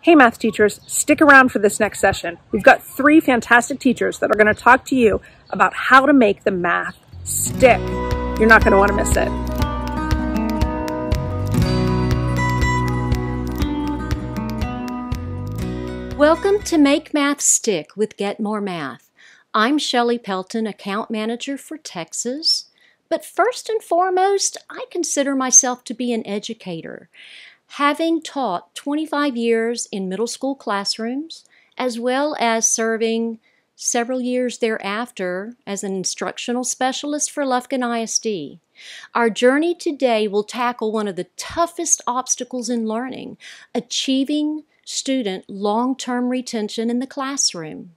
Hey math teachers, stick around for this next session. We've got 3 fantastic teachers that are going to talk to you about how to make the math stick. You're not going to want to miss it. Welcome to Make Math Stick with Get More Math. I'm Shelley Pelton, Account Manager for Texas. But first and foremost, I consider myself to be an educator, having taught 25 years in middle school classrooms, as well as serving several years thereafter as an instructional specialist for Lufkin ISD. Our journey today will tackle one of the toughest obstacles in learning, achieving student long-term retention in the classroom.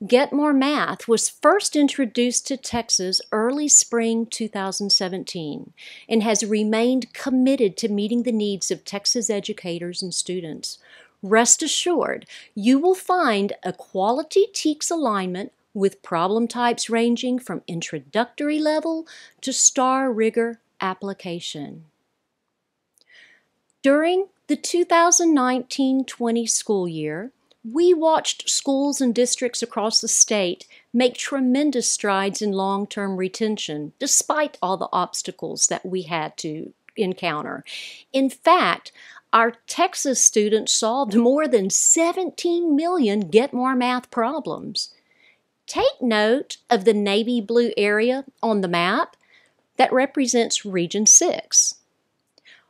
Get More Math was first introduced to Texas early spring 2017 and has remained committed to meeting the needs of Texas educators and students. Rest assured, you will find a quality TEKS alignment with problem types ranging from introductory level to STAAR rigor application. During the 2019-20 school year, we watched schools and districts across the state make tremendous strides in long-term retention, despite all the obstacles that we had to encounter. In fact, our Texas students solved more than 17 million Get More Math problems. Take note of the navy blue area on the map that represents Region 6.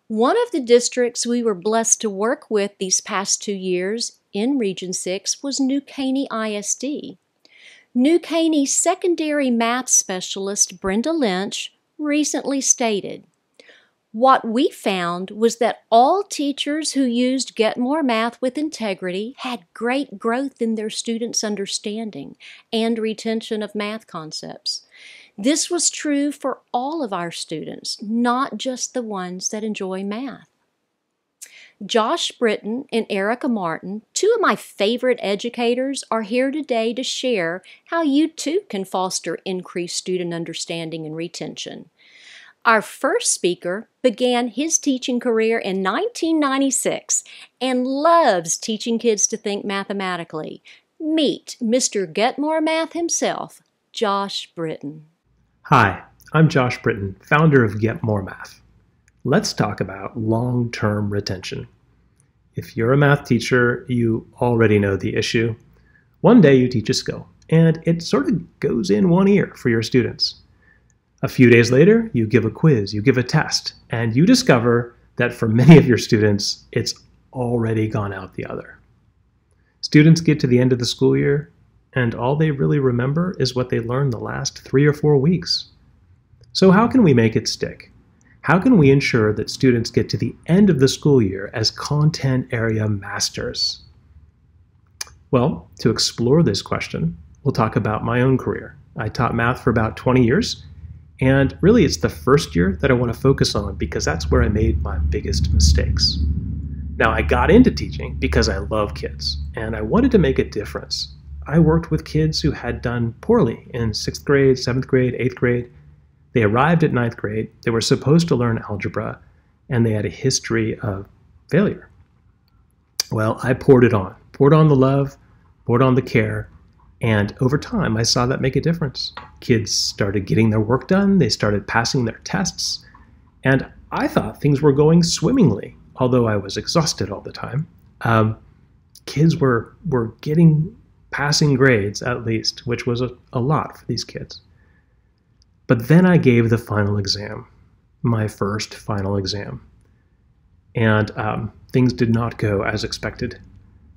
One of the districts we were blessed to work with these past 2 years in Region 6 was New Caney ISD. New Caney secondary math specialist Brenda Lynch recently stated, "What we found was that all teachers who used Get More Math with integrity had great growth in their students' understanding and retention of math concepts. This was true for all of our students, not just the ones that enjoy math." Josh Britton and Erica Martin, 2 of my favorite educators, are here today to share how you too can foster increased student understanding and retention. Our first speaker began his teaching career in 1996 and loves teaching kids to think mathematically. Meet Mr. Get More Math himself, Josh Britton. Hi, I'm Josh Britton, founder of Get More Math. Let's talk about long-term retention. If you're a math teacher, you already know the issue. One day you teach a skill, and it sort of goes in one ear for your students. A few days later, you give a quiz, you give a test, and you discover that for many of your students, it's already gone out the other. Students get to the end of the school year, and all they really remember is what they learned the last 3 or 4 weeks. So how can we make it stick? How can we ensure that students get to the end of the school year as content area masters? Well, to explore this question, we'll talk about my own career. I taught math for about 20 years, and really it's the first year that I want to focus on because that's where I made my biggest mistakes. Now, I got into teaching because I love kids, and I wanted to make a difference. I worked with kids who had done poorly in 6th grade, 7th grade, 8th grade. They arrived at 9th grade, they were supposed to learn algebra, and they had a history of failure. Well, I poured on the love, poured on the care, and over time I saw that make a difference. Kids started getting their work done, they started passing their tests, and I thought things were going swimmingly, although I was exhausted all the time. Kids were getting passing grades at least, which was a lot for these kids. But then I gave the final exam, my first final exam, and things did not go as expected.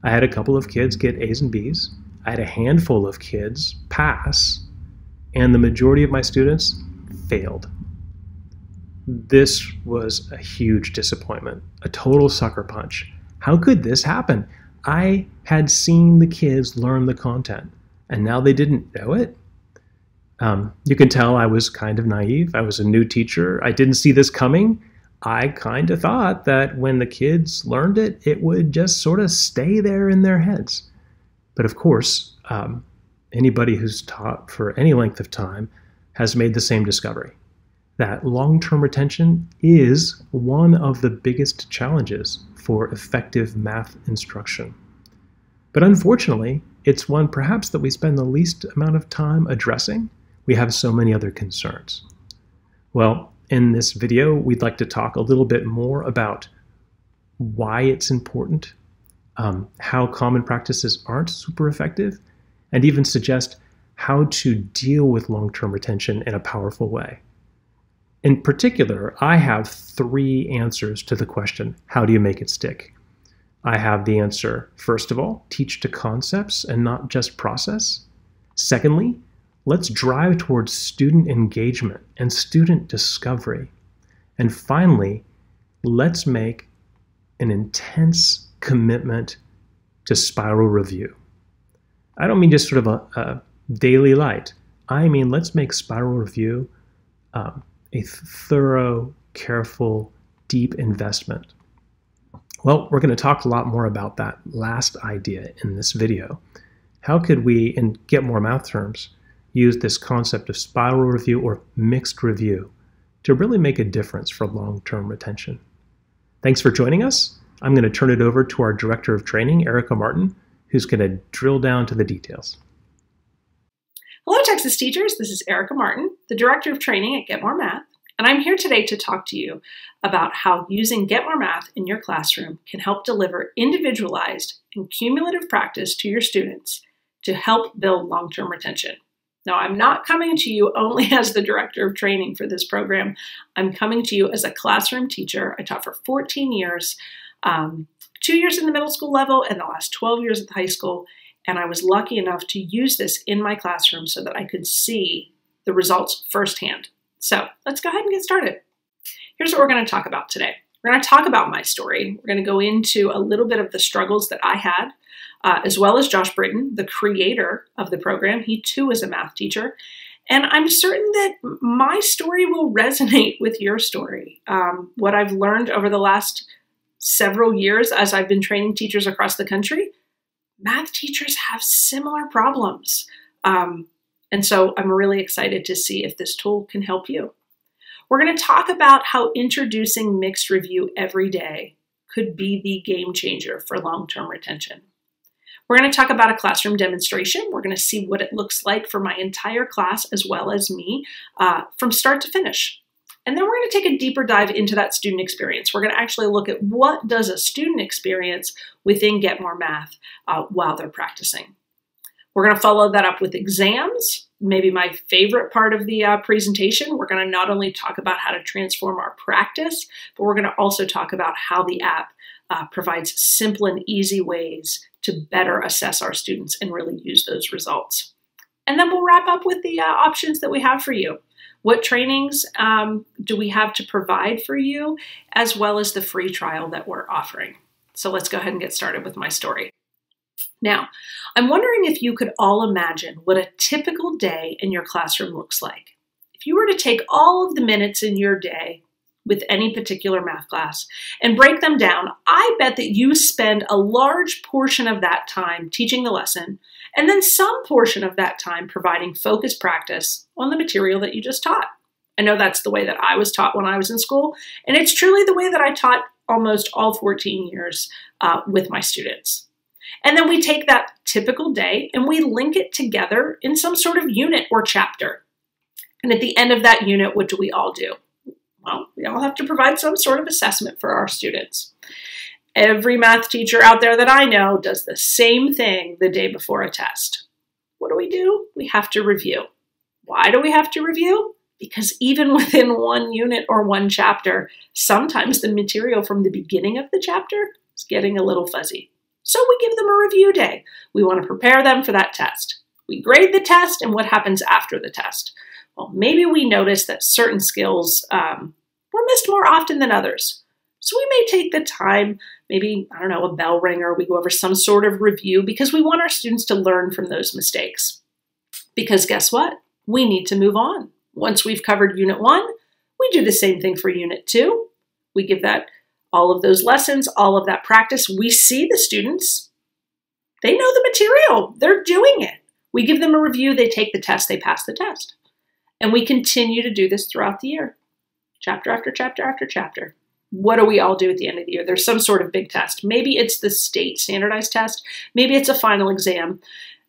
I had a couple of kids get A's and B's, I had a handful of kids pass, and the majority of my students failed. This was a huge disappointment, a total sucker punch. How could this happen? I had seen the kids learn the content, and now they didn't know it? You can tell I was kind of naive. I was a new teacher. I didn't see this coming. I kind of thought that when the kids learned it, it would just sort of stay there in their heads. But of course, anybody who's taught for any length of time has made the same discovery. that long-term retention is one of the biggest challenges for effective math instruction. But unfortunately, it's one perhaps that we spend the least amount of time addressing. We have so many other concerns. Well, in this video, we'd like to talk a little bit more about why it's important, how common practices aren't super effective, and even suggest how to deal with long-term retention in a powerful way. In particular, I have 3 answers to the question, how do you make it stick? I have the answer, first of all, teach to concepts and not just process. Secondly, let's drive towards student engagement and student discovery. And finally, let's make an intense commitment to spiral review. I don't mean just sort of a daily light. I mean, let's make spiral review a thorough, careful, deep investment. Well, we're going to talk a lot more about that last idea in this video. How could we, in Get More Math terms, use this concept of spiral review or mixed review to really make a difference for long-term retention? Thanks for joining us. I'm going to turn it over to our Director of Training, Erica Martin, who's going to drill down to the details. Hello, Texas teachers. This is Erica Martin, the Director of Training at Get More Math, and I'm here today to talk to you about how using Get More Math in your classroom can help deliver individualized and cumulative practice to your students to help build long-term retention. Now, I'm not coming to you only as the Director of Training for this program. I'm coming to you as a classroom teacher. I taught for 14 years, 2 years in the middle school level and the last 12 years at the high school. And I was lucky enough to use this in my classroom so that I could see the results firsthand. So let's go ahead and get started. Here's what we're going to talk about today. We're going to talk about my story. We're going to go into a little bit of the struggles that I had, as well as Josh Britton, the creator of the program. He too is a math teacher. And I'm certain that my story will resonate with your story. What I've learned over the last several years as I've been training teachers across the country, math teachers have similar problems. And so I'm really excited to see if this tool can help you. We're going to talk about how introducing mixed review every day could be the game changer for long-term retention. We're going to talk about a classroom demonstration. We're going to see what it looks like for my entire class as well as me from start to finish. And then we're going to take a deeper dive into that student experience. We're going to actually look at what does a student experience within Get More Math while they're practicing. We're going to follow that up with exams, maybe my favorite part of the presentation. We're going to not only talk about how to transform our practice, but we're going to also talk about how the app provides simple and easy ways to better assess our students and really use those results. And then we'll wrap up with the options that we have for you. What trainings do we have to provide for you, as well as the free trial that we're offering? So let's go ahead and get started with my story. Now, I'm wondering if you could all imagine what a typical day in your classroom looks like. If you were to take all of the minutes in your day with any particular math class and break them down, I bet that you spend a large portion of that time teaching the lesson and then some portion of that time providing focused practice on the material that you just taught. I know that's the way that I was taught when I was in school, and it's truly the way that I taught almost all 14 years with my students. And then we take that typical day and we link it together in some sort of unit or chapter. And at the end of that unit, what do we all do? Well, we all have to provide some sort of assessment for our students. Every math teacher out there that I know does the same thing the day before a test. What do? We have to review. Why do we have to review? Because even within one unit or one chapter, sometimes the material from the beginning of the chapter is getting a little fuzzy. So we give them a review day. We want to prepare them for that test. We grade the test and what happens after the test. Well, maybe we notice that certain skills were missed more often than others. So we may take the time, maybe, I don't know, a bell ringer, we go over some sort of review because we want our students to learn from those mistakes. Because guess what? We need to move on. Once we've covered Unit 1, we do the same thing for Unit 2. We give that all of those lessons, all of that practice. We see the students. They know the material. They're doing it. We give them a review. They take the test. They pass the test. And we continue to do this throughout the year. chapter after chapter after chapter. What do we all do at the end of the year? There's some sort of big test. Maybe it's the state standardized test. Maybe it's a final exam.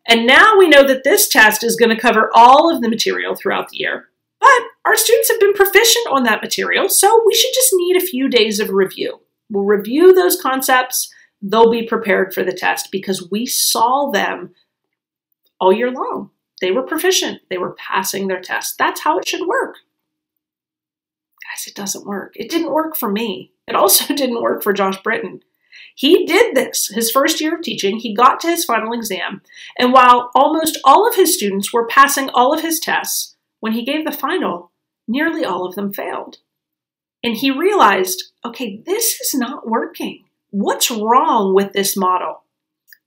And now we know that this test is going to cover all of the material throughout the year. But our students have been proficient on that material, so we should just need a few days of review. We'll review those concepts. They'll be prepared for the test because we saw them all year long. They were proficient. They were passing their test. That's how it should work. Guys, it doesn't work. It didn't work for me. It also didn't work for Josh Britton. He did this his first year of teaching. He got to his final exam. And while almost all of his students were passing all of his tests, when he gave the final, nearly all of them failed. And he realized, okay, this is not working. What's wrong with this model?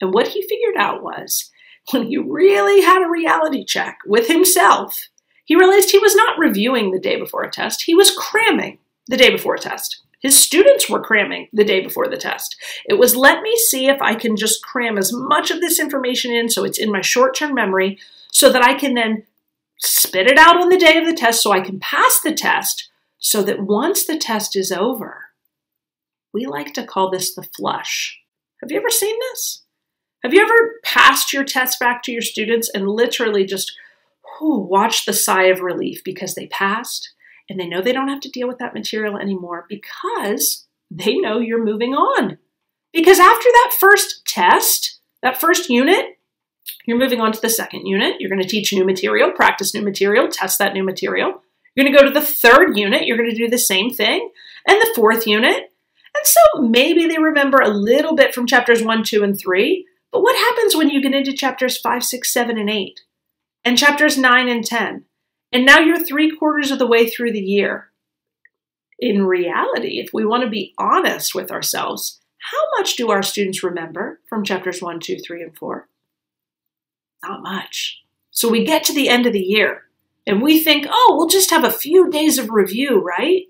And what he figured out was, when he really had a reality check with himself, he realized he was not reviewing the day before a test. He was cramming the day before a test. His students were cramming the day before the test. It was, let me see if I can just cram as much of this information in so it's in my short-term memory so that I can then spit it out on the day of the test so I can pass the test so that once the test is over, we like to call this the flush. Have you ever seen this? Have you ever passed your test back to your students and literally just watched the sigh of relief because they passed and they know they don't have to deal with that material anymore because they know you're moving on? Because after that first test, that first unit, you're moving on to the second unit. You're going to teach new material, practice new material, test that new material. You're going to go to the third unit. You're going to do the same thing. And the fourth unit. And so maybe they remember a little bit from chapters 1, 2, and 3. But what happens when you get into chapters 5, 6, 7, and 8? And chapters 9 and 10? And now you're 3/4 of the way through the year. In reality, if we want to be honest with ourselves, how much do our students remember from chapters 1, 2, 3, and 4? Not much. So we get to the end of the year and we think, oh, we'll just have a few days of review, right?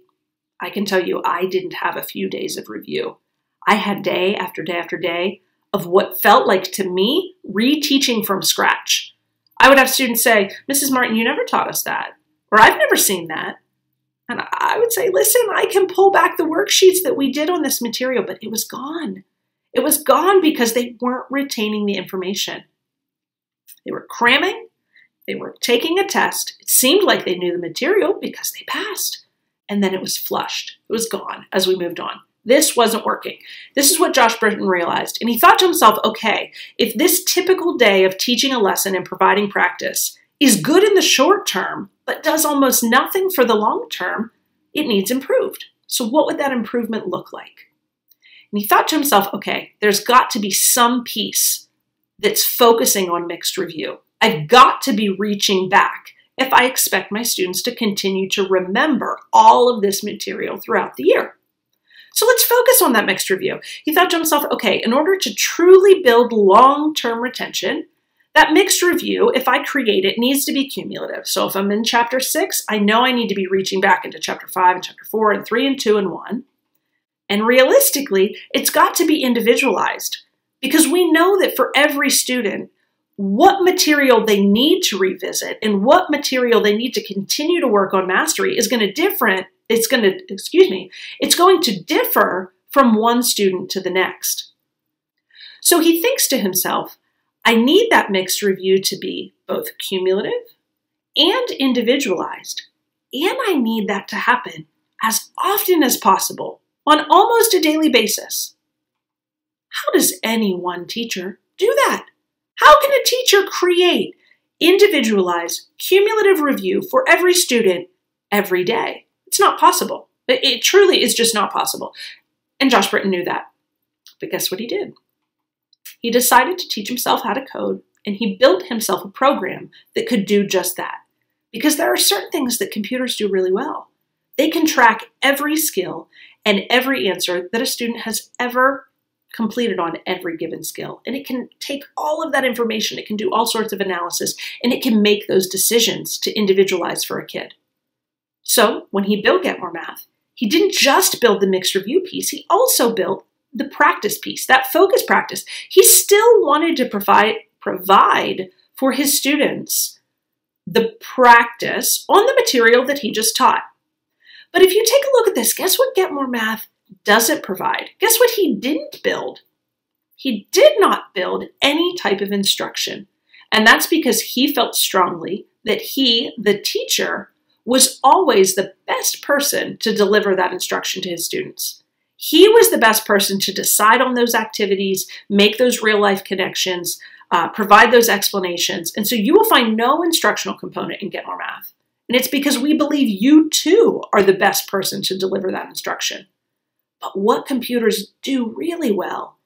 I can tell you I didn't have a few days of review. I had day after day after day of what felt like to me reteaching from scratch. I would have students say, Mrs. Martin, you never taught us that, or I've never seen that. And I would say, listen, I can pull back the worksheets that we did on this material, but it was gone. It was gone because they weren't retaining the information. They were cramming. They were taking a test. It seemed like they knew the material because they passed. And then it was flushed. It was gone as we moved on. This wasn't working. This is what Josh Britton realized. And he thought to himself, okay, if this typical day of teaching a lesson and providing practice is good in the short term, but does almost nothing for the long term, it needs improved. So what would that improvement look like? And he thought to himself, okay, there's got to be some piece that's focusing on mixed review. I've got to be reaching back if I expect my students to continue to remember all of this material throughout the year. So let's focus on that mixed review. He thought to himself, okay, in order to truly build long-term retention, that mixed review, if I create it, needs to be cumulative. So if I'm in chapter 6, I know I need to be reaching back into chapter 5 and chapter 4 and 3 and 2 and 1. And realistically, it's got to be individualized because we know that for every student, what material they need to revisit and what material they need to continue to work on mastery is going to it's going to differ from one student to the next. So he thinks to himself, I need that mixed review to be both cumulative and individualized, and I need that to happen as often as possible on almost a daily basis. How does any one teacher do that? How can a teacher create individualized, cumulative review for every student every day? It's not possible. It truly is just not possible. And Josh Britton knew that. But guess what he did? He decided to teach himself how to code, and he built himself a program that could do just that. Because there are certain things that computers do really well. They can track every skill and every answer that a student has ever completed on every given skill. And it can take all of that information, it can do all sorts of analysis, and it can make those decisions to individualize for a kid. So when he built Get More Math, he didn't just build the mixed review piece, he also built the practice piece, that focus practice. He still wanted to provide for his students the practice on the material that he just taught. But if you take a look at this, guess what Get More Math doesn't provide? Guess what he didn't build? He did not build any type of instruction. And that's because he felt strongly that he, the teacher, was always the best person to deliver that instruction to his students. He was the best person to decide on those activities, make those real-life connections, provide those explanations. And so you will find no instructional component in Get More Math. And it's because we believe you too are the best person to deliver that instruction. But what computers do really well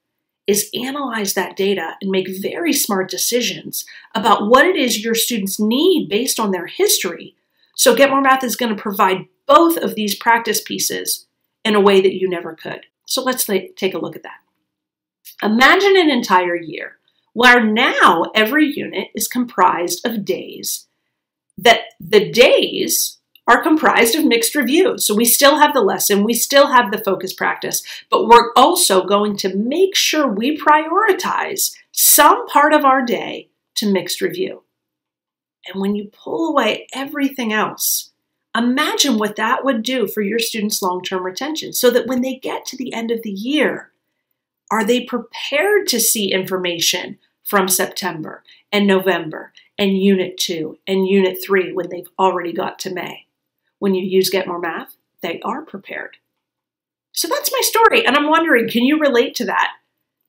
is analyze that data and make very smart decisions about what it is your students need based on their history. So Get More Math is going to provide both of these practice pieces in a way that you never could. So let's take a look at that. Imagine an entire year where now every unit is comprised of days, that the days are comprised of mixed review. So we still have the lesson, we still have the focus practice, but we're also going to make sure we prioritize some part of our day to mixed review. And when you pull away everything else, imagine what that would do for your students' long-term retention so that when they get to the end of the year, are they prepared to see information from September and November and Unit 2 and Unit 3 when they've already got to May? When you use Get More Math, they are prepared. So that's my story, and I'm wondering, can you relate to that?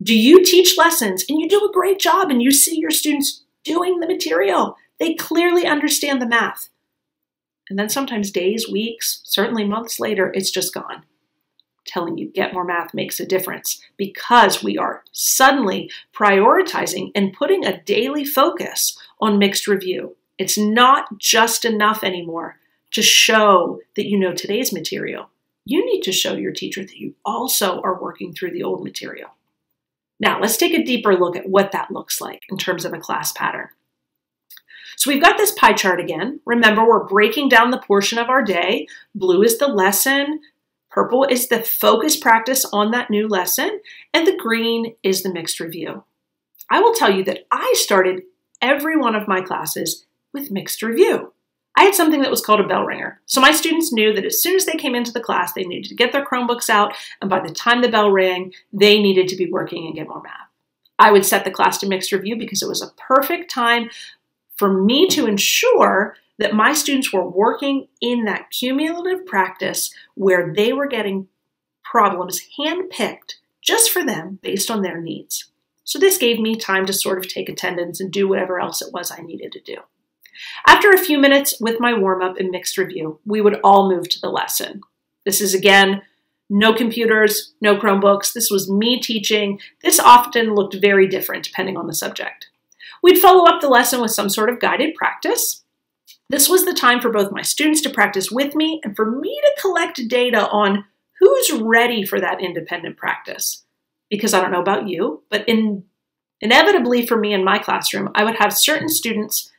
Do you teach lessons and you do a great job and you see your students doing the material? They clearly understand the math. And then sometimes days, weeks, certainly months later, it's just gone. I'm telling you, Get More Math makes a difference because we are suddenly prioritizing and putting a daily focus on mixed review. It's not just enough anymore to show that you know today's material. You need to show your teacher that you also are working through the old material. Now, let's take a deeper look at what that looks like in terms of a class pattern. So we've got this pie chart again. Remember, we're breaking down the portion of our day. Blue is the lesson, purple is the focus practice on that new lesson, and the green is the mixed review. I will tell you that I started every one of my classes with mixed review. I had something that was called a bell ringer. So my students knew that as soon as they came into the class, they needed to get their Chromebooks out, and by the time the bell rang, they needed to be working and Get More Math. I would set the class to mixed review because it was a perfect time for me to ensure that my students were working in that cumulative practice where they were getting problems handpicked just for them based on their needs. So this gave me time to sort of take attendance and do whatever else it was I needed to do. After a few minutes with my warm-up and mixed review, we would all move to the lesson. This is, again, no computers, no Chromebooks. This was me teaching. This often looked very different depending on the subject. We'd follow up the lesson with some sort of guided practice. This was the time for both my students to practice with me and for me to collect data on who's ready for that independent practice. Because I don't know about you, but inevitably for me in my classroom, I would have certain students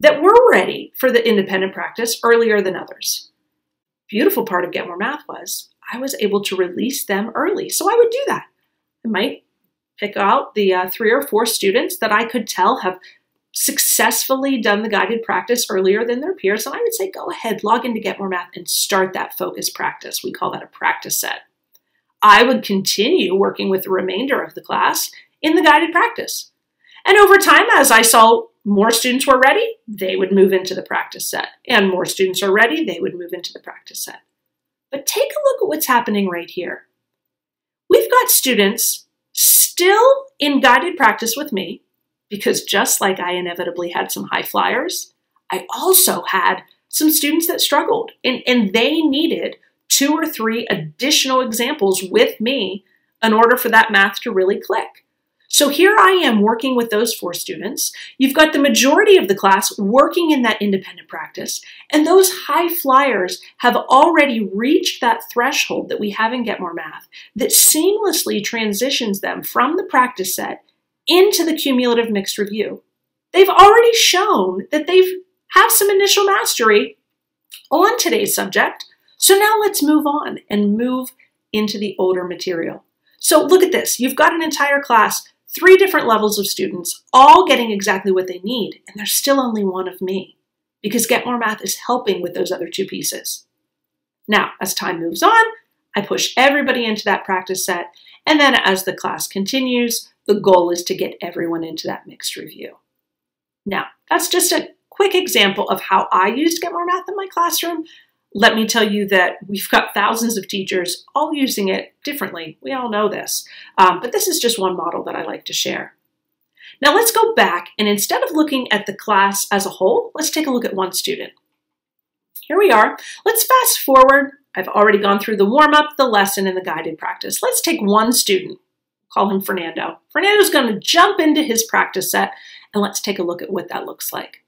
that were ready for the independent practice earlier than others. Beautiful part of Get More Math was I was able to release them early. So I would do that. I might pick out the 3 or 4 students that I could tell have successfully done the guided practice earlier than their peers. And I would say, go ahead, log into Get More Math and start that focus practice. We call that a practice set. I would continue working with the remainder of the class in the guided practice. And over time, as I saw more students were ready, they would move into the practice set. And more students are ready, they would move into the practice set. But take a look at what's happening right here. We've got students still in guided practice with me, because just like I inevitably had some high flyers, I also had some students that struggled, and they needed 2 or 3 additional examples with me in order for that math to really click. So here I am working with those 4 students. You've got the majority of the class working in that independent practice, and those high flyers have already reached that threshold that we have in Get More Math that seamlessly transitions them from the practice set into the cumulative mixed review. They've already shown that they have some initial mastery on today's subject, so now let's move on and move into the older material. So look at this. You've got an entire class, 3 different levels of students, all getting exactly what they need, and there's still only one of me, because Get More Math is helping with those other 2 pieces. Now, as time moves on, I push everybody into that practice set, and then as the class continues, the goal is to get everyone into that mixed review. Now, that's just a quick example of how I used Get More Math in my classroom. Let me tell you that we've got thousands of teachers all using it differently. We all know this, but this is just one model that I like to share. Now let's go back, and instead of looking at the class as a whole, let's take a look at one student. Here we are. Let's fast forward. I've already gone through the warm-up, the lesson, and the guided practice. Let's take one student. Call him Fernando. Fernando's going to jump into his practice set, and let's take a look at what that looks like.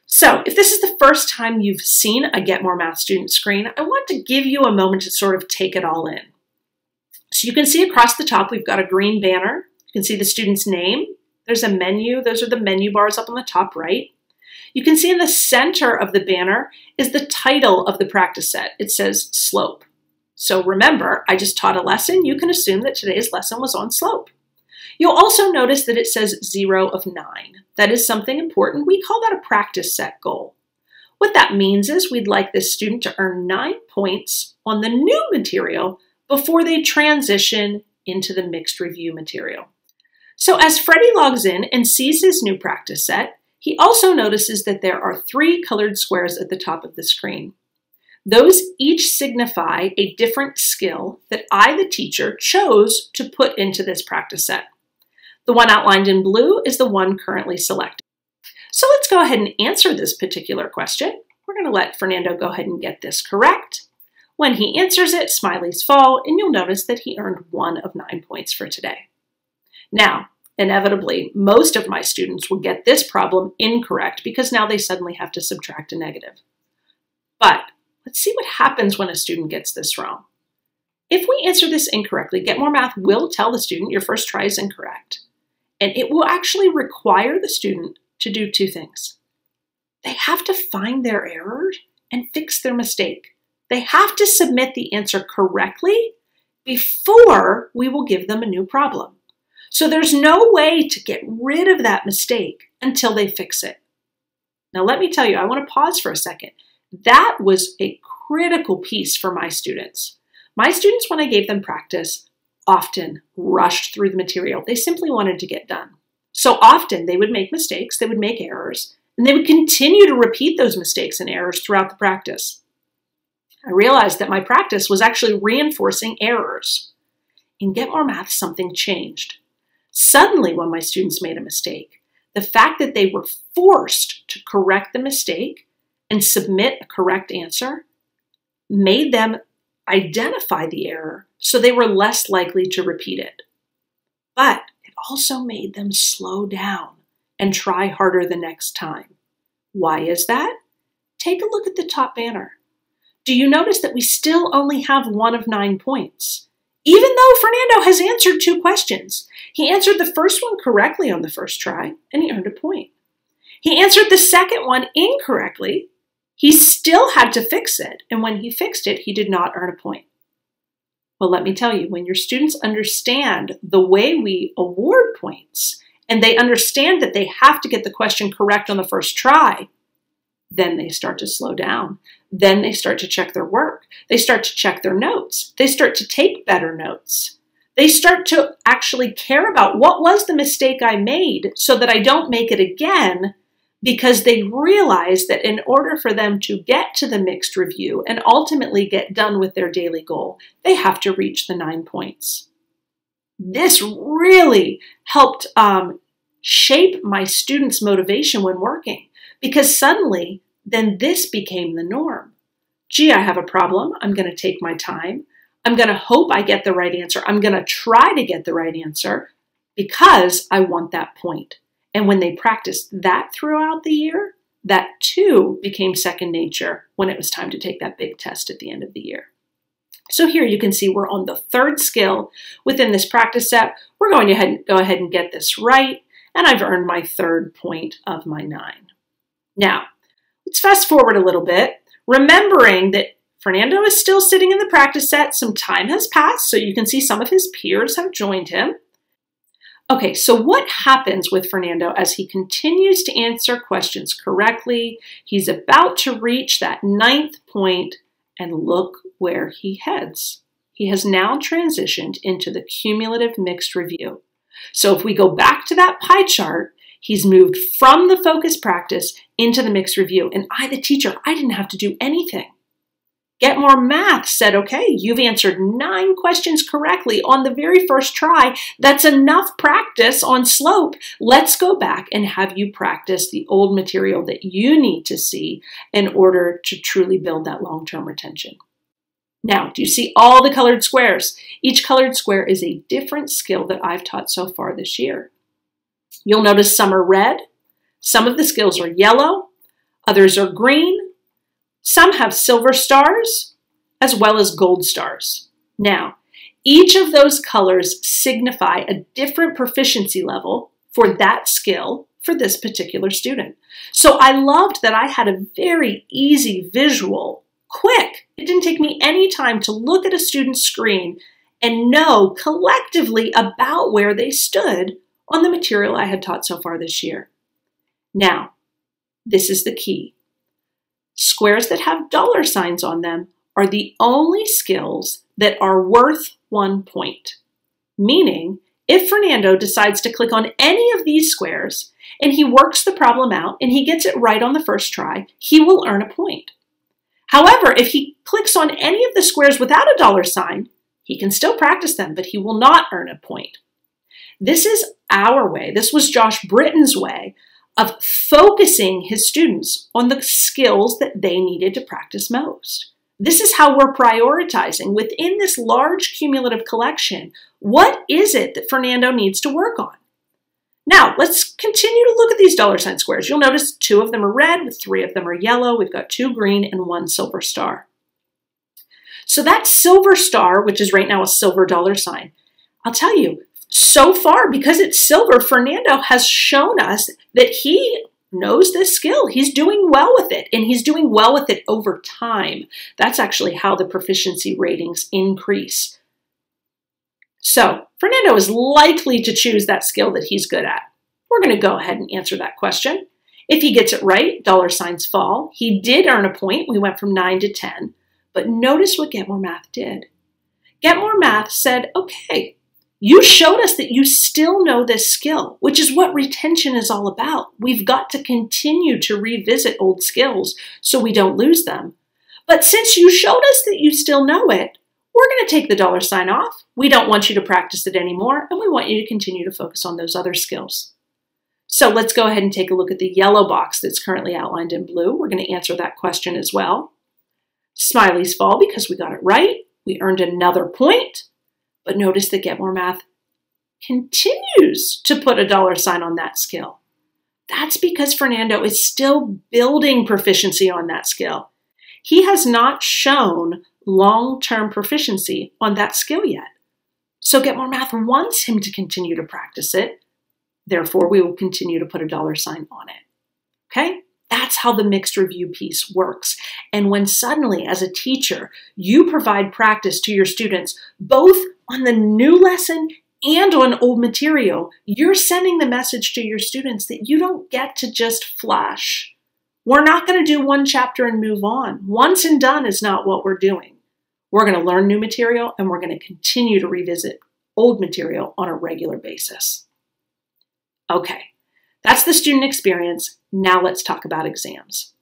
So if this is the first time you've seen a Get More Math student screen, I want to give you a moment to sort of take it all in. So you can see across the top, we've got a green banner. You can see the student's name. There's a menu. Those are the menu bars up on the top right. You can see in the center of the banner is the title of the practice set. It says slope. So remember, I just taught a lesson. You can assume that today's lesson was on slope. You'll also notice that it says 0 of 9. That is something important. We call that a practice set goal. What that means is we'd like this student to earn 9 points on the new material before they transition into the mixed review material. So as Freddie logs in and sees his new practice set, he also notices that there are 3 colored squares at the top of the screen. Those each signify a different skill that I, the teacher, chose to put into this practice set. The one outlined in blue is the one currently selected. So let's go ahead and answer this particular question. We're going to let Fernando go ahead and get this correct. When he answers it, smileys fall, and you'll notice that he earned 1 of 9 points for today. Now, inevitably, most of my students will get this problem incorrect because now they suddenly have to subtract a negative. But let's see what happens when a student gets this wrong. If we answer this incorrectly, Get More Math will tell the student your first try is incorrect. And it will actually require the student to do 2 things. They have to find their error and fix their mistake. They have to submit the answer correctly before we will give them a new problem. So there's no way to get rid of that mistake until they fix it. Now let me tell you, I want to pause for a second. That was a critical piece for my students. My students, when I gave them practice, often rushed through the material. They simply wanted to get done. So often they would make mistakes, they would make errors, and they would continue to repeat those mistakes and errors throughout the practice. I realized that my practice was actually reinforcing errors. In Get More Math, something changed. Suddenly, when my students made a mistake, the fact that they were forced to correct the mistake and submit a correct answer made them identify the error so they were less likely to repeat it. But it also made them slow down and try harder the next time. Why is that? Take a look at the top banner. Do you notice that we still only have 1 of 9 points? Even though Fernando has answered 2 questions. He answered the first one correctly on the first try, and he earned a point. He answered the second one incorrectly. He still had to fix it, and when he fixed it, he did not earn a point. Well, let me tell you, when your students understand the way we award points, and they understand that they have to get the question correct on the first try, then they start to slow down. Then they start to check their work. They start to check their notes. They start to take better notes. They start to actually care about what was the mistake I made so that I don't make it again, because they realize that in order for them to get to the mixed review and ultimately get done with their daily goal, they have to reach the 9 points. This really helped shape my students' motivation when working, because suddenly then this became the norm. Gee, I have a problem. I'm going to take my time. I'm going to hope I get the right answer. I'm going to try to get the right answer because I want that point. And when they practiced that throughout the year, that too became second nature when it was time to take that big test at the end of the year. So here you can see we're on the 3rd skill within this practice set. We're going to go ahead and get this right, and I've earned my 3rd point of my 9. Now, let's fast forward a little bit, remembering that Fernando is still sitting in the practice set. Some time has passed, so you can see some of his peers have joined him. Okay, so what happens with Fernando as he continues to answer questions correctly? He's about to reach that 9th point, And look where he heads. He has now transitioned into the cumulative mixed review. So if we go back to that pie chart, he's moved from the focus practice into the mixed review. And I, the teacher, I didn't have to do anything. Get More Math said, okay, you've answered 9 questions correctly on the very first try. That's enough practice on slope. Let's go back and have you practice the old material that you need to see in order to truly build that long-term retention. Now, do you see all the colored squares? Each colored square is a different skill that I've taught so far this year. You'll notice some are red, some of the skills are yellow, others are green, some have silver stars, as well as gold stars. Now, each of those colors signify a different proficiency level for that skill for this particular student. So I loved that I had a very easy visual, quick. It didn't take me any time to look at a student's screen and know collectively about where they stood on the material I had taught so far this year. Now, this is the key. Squares that have dollar signs on them are the only skills that are worth 1 point. Meaning, if Fernando decides to click on any of these squares and he works the problem out and he gets it right on the first try, he will earn a point. However, if he clicks on any of the squares without a dollar sign, he can still practice them, but he will not earn a point. This is our way. This was Josh Britton's way of focusing his students on the skills that they needed to practice most. This is how we're prioritizing within this large cumulative collection. What is it that Fernando needs to work on? Now, let's continue to look at these dollar sign squares. You'll notice 2 of them are red, 3 of them are yellow. We've got 2 green and 1 silver star. So that silver star, which is right now a silver dollar sign, I'll tell you, so far, because it's silver, Fernando has shown us that he knows this skill. He's doing well with it, and he's doing well with it over time. That's actually how the proficiency ratings increase. So Fernando is likely to choose that skill that he's good at. We're going to go ahead and answer that question. If he gets it right, dollar signs fall. He did earn a point. We went from 9 to 10. But notice what Get More Math did. Get More Math said, okay, you showed us that you still know this skill, which is what retention is all about. We've got to continue to revisit old skills so we don't lose them. But since you showed us that you still know it, we're going to take the dollar sign off. We don't want you to practice it anymore, and we want you to continue to focus on those other skills. So let's go ahead and take a look at the yellow box that's currently outlined in blue. We're going to answer that question as well. Smileys fall because we got it right. We earned another point. But notice that Get More Math continues to put a dollar sign on that skill. That's because Fernando is still building proficiency on that skill. He has not shown long-term proficiency on that skill yet. So Get More Math wants him to continue to practice it. Therefore, we will continue to put a dollar sign on it. Okay? That's how the mixed review piece works. And when suddenly, as a teacher, you provide practice to your students, both on the new lesson and on old material, you're sending the message to your students that you don't get to just flash. We're not going to do 1 chapter and move on. Once and done is not what we're doing. We're going to learn new material, and we're going to continue to revisit old material on a regular basis. Okay, that's the student experience. Now let's talk about exams.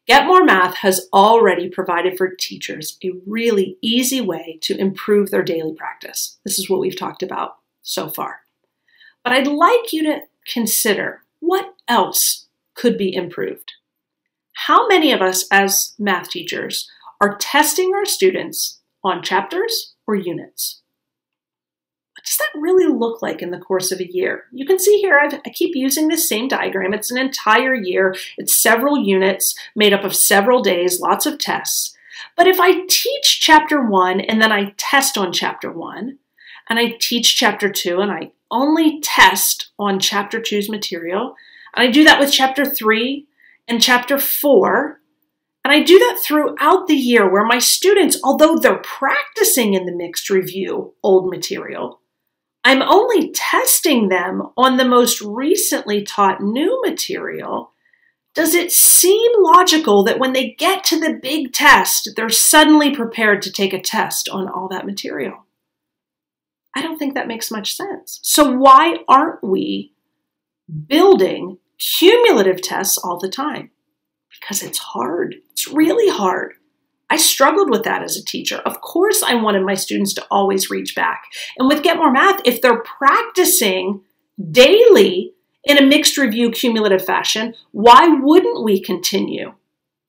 Get More Math has already provided for teachers a really easy way to improve their daily practice. This is what we've talked about so far. But I'd like you to consider what else could be improved. How many of us as math teachers are testing our students on chapters or units? What does that really look like in the course of a year? You can see here, I keep using this same diagram. It's an entire year. It's several units made up of several days, lots of tests. But if I teach chapter 1 and then I test on chapter 1, and I teach chapter 2 and I only test on chapter 2's material, and I do that with chapter 3 and chapter 4, and I do that throughout the year where my students, although they're practicing in the mixed review old material, I'm only testing them on the most recently taught new material. Does it seem logical that when they get to the big test, they're suddenly prepared to take a test on all that material? I don't think that makes much sense. So why aren't we building cumulative tests all the time? Because it's hard. It's really hard. I struggled with that as a teacher. Of course, I wanted my students to always reach back. And with Get More Math, if they're practicing daily in a mixed review cumulative fashion, why wouldn't we continue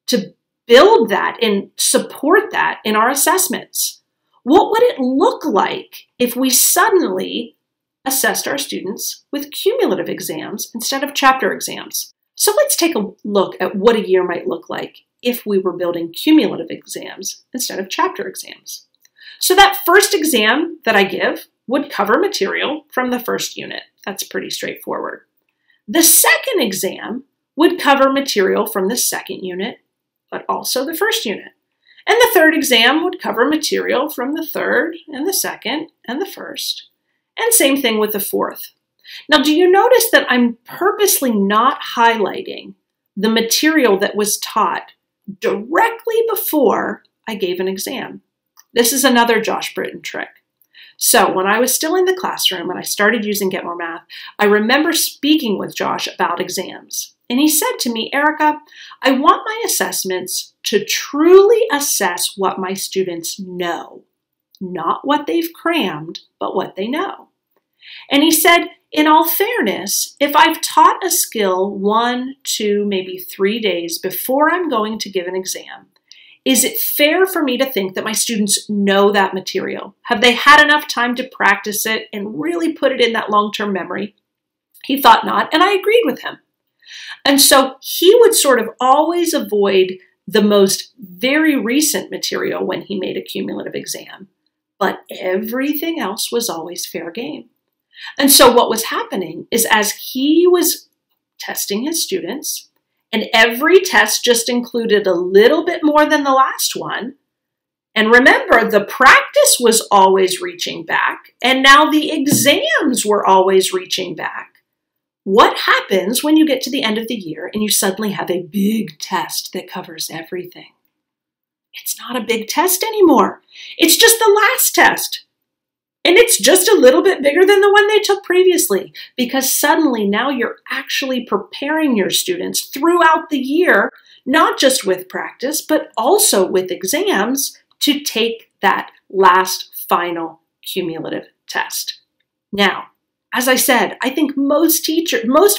to build that and support that in our assessments? What would it look like if we suddenly assessed our students with cumulative exams instead of chapter exams? So let's take a look at what a year might look like if we were building cumulative exams instead of chapter exams. So that first exam that I give would cover material from the first unit. That's pretty straightforward. The second exam would cover material from the second unit, but also the first unit. And the third exam would cover material from the third and the second and the first. And same thing with the fourth. Now, do you notice that I'm purposely not highlighting the material that was taught directly before I gave an exam? This is another Josh Britton trick. So when I was still in the classroom and I started using Get More Math, I remember speaking with Josh about exams. And he said to me, Erica, I want my assessments to truly assess what my students know, not what they've crammed, but what they know. And he said, in all fairness, if I've taught a skill 1, 2, maybe 3 days before I'm going to give an exam, is it fair for me to think that my students know that material? Have they had enough time to practice it and really put it in that long-term memory? He thought not, and I agreed with him. And so he would sort of always avoid the most very recent material when he made a cumulative exam, but everything else was always fair game. And so what was happening is as he was testing his students, and every test just included a little bit more than the last one. And remember, the practice was always reaching back, and now the exams were always reaching back. What happens when you get to the end of the year and you suddenly have a big test that covers everything? It's not a big test anymore. It's just the last test. And it's just a little bit bigger than the one they took previously, because suddenly now you're actually preparing your students throughout the year, not just with practice, but also with exams to take that last final cumulative test. Now, as I said, I think most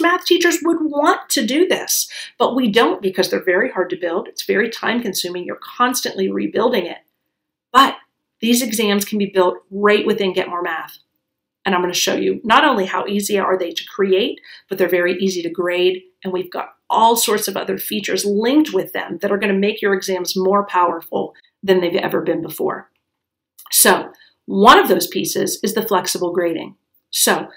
math teachers would want to do this, but we don't because they're very hard to build. It's very time consuming. You're constantly rebuilding it. But these exams can be built right within Get More Math. And I'm going to show you not only how easy are they to create, but they're very easy to grade. And we've got all sorts of other features linked with them that are going to make your exams more powerful than they've ever been before. So one of those pieces is the flexible grading. So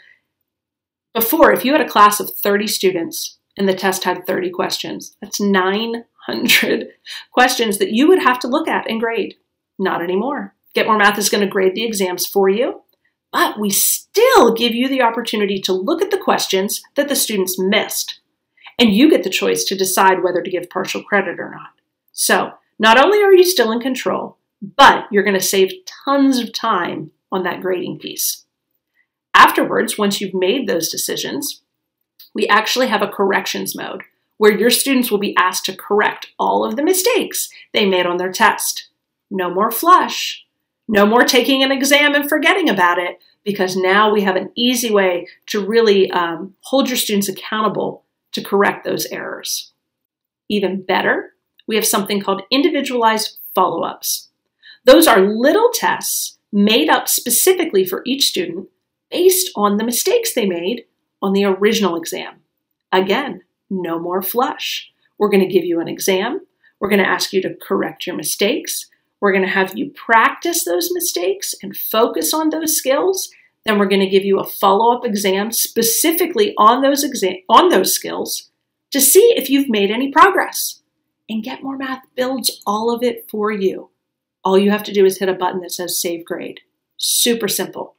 before, if you had a class of 30 students and the test had 30 questions, that's 900 questions that you would have to look at and grade. Not anymore. Get More Math is going to grade the exams for you, but we still give you the opportunity to look at the questions that the students missed, and you get the choice to decide whether to give partial credit or not. So not only are you still in control, but you're going to save tons of time on that grading piece. Afterwards, once you've made those decisions, we actually have a corrections mode where your students will be asked to correct all of the mistakes they made on their test. No more flush. No more taking an exam and forgetting about it, because now we have an easy way to really hold your students accountable to correct those errors. Even better, we have something called individualized follow-ups. Those are little tests made up specifically for each student based on the mistakes they made on the original exam. Again, no more flush. We're going to give you an exam. We're going to ask you to correct your mistakes. We're going to have you practice those mistakes and focus on those skills. Then we're going to give you a follow-up exam specifically on those skills to see if you've made any progress. And Get More Math builds all of it for you. All you have to do is hit a button that says Save Grade. Super simple.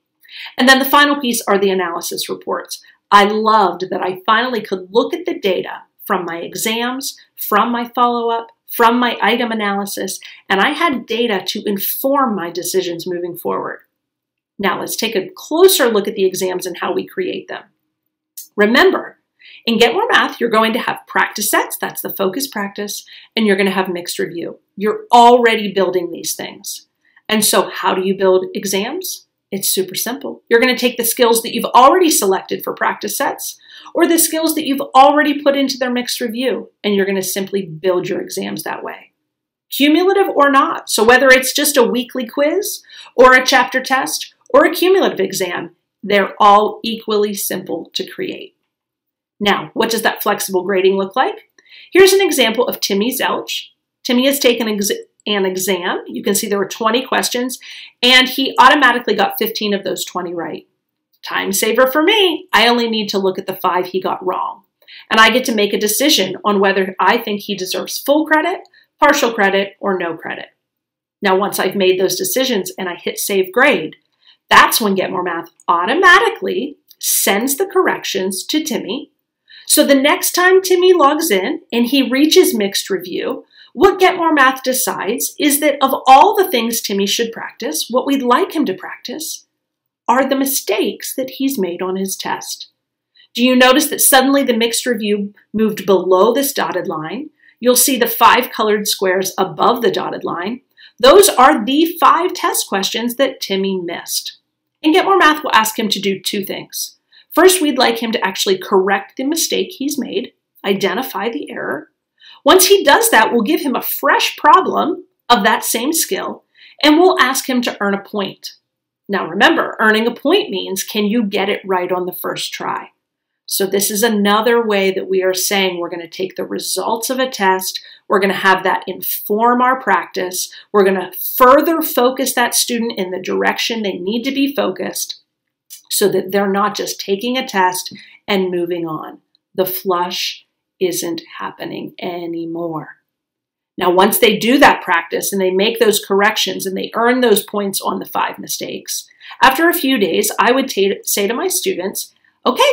And then the final piece are the analysis reports. I loved that I finally could look at the data from my exams, from my follow-up, from my item analysis, and I had data to inform my decisions moving forward. Now let's take a closer look at the exams and how we create them. Remember, in Get More Math, you're going to have practice sets, that's the focus practice, and you're going to have mixed review. You're already building these things. And so how do you build exams? It's super simple. You're going to take the skills that you've already selected for practice sets or the skills that you've already put into their mixed review, and you're going to simply build your exams that way. Cumulative or not. So whether it's just a weekly quiz or a chapter test or a cumulative exam, they're all equally simple to create. Now, what does that flexible grading look like? Here's an example of Timmy Zelch. Timmy has taken an exam. You can see there were 20 questions, and he automatically got 15 of those 20 right. Time saver for me. I only need to look at the 5 he got wrong, and I get to make a decision on whether I think he deserves full credit, partial credit, or no credit. Now, once I've made those decisions and I hit Save Grade, that's when Get More Math automatically sends the corrections to Timmy. So the next time Timmy logs in and he reaches mixed review, what Get More Math decides is that of all the things Timmy should practice, what we'd like him to practice are the mistakes that he's made on his test. Do you notice that suddenly the mixed review moved below this dotted line? You'll see the 5 colored squares above the dotted line. Those are the 5 test questions that Timmy missed. And Get More Math will ask him to do 2 things. First, we'd like him to actually correct the mistake he's made, identify the error. Once he does that, we'll give him a fresh problem of that same skill, and we'll ask him to earn a point. Now remember, earning a point means, can you get it right on the first try? So this is another way that we are saying we're going to take the results of a test, we're going to have that inform our practice, we're going to further focus that student in the direction they need to be focused, so that they're not just taking a test and moving on. The flush isn't happening anymore. Now, once they do that practice and they make those corrections and they earn those points on the 5 mistakes, after a few days, I would say to my students, okay,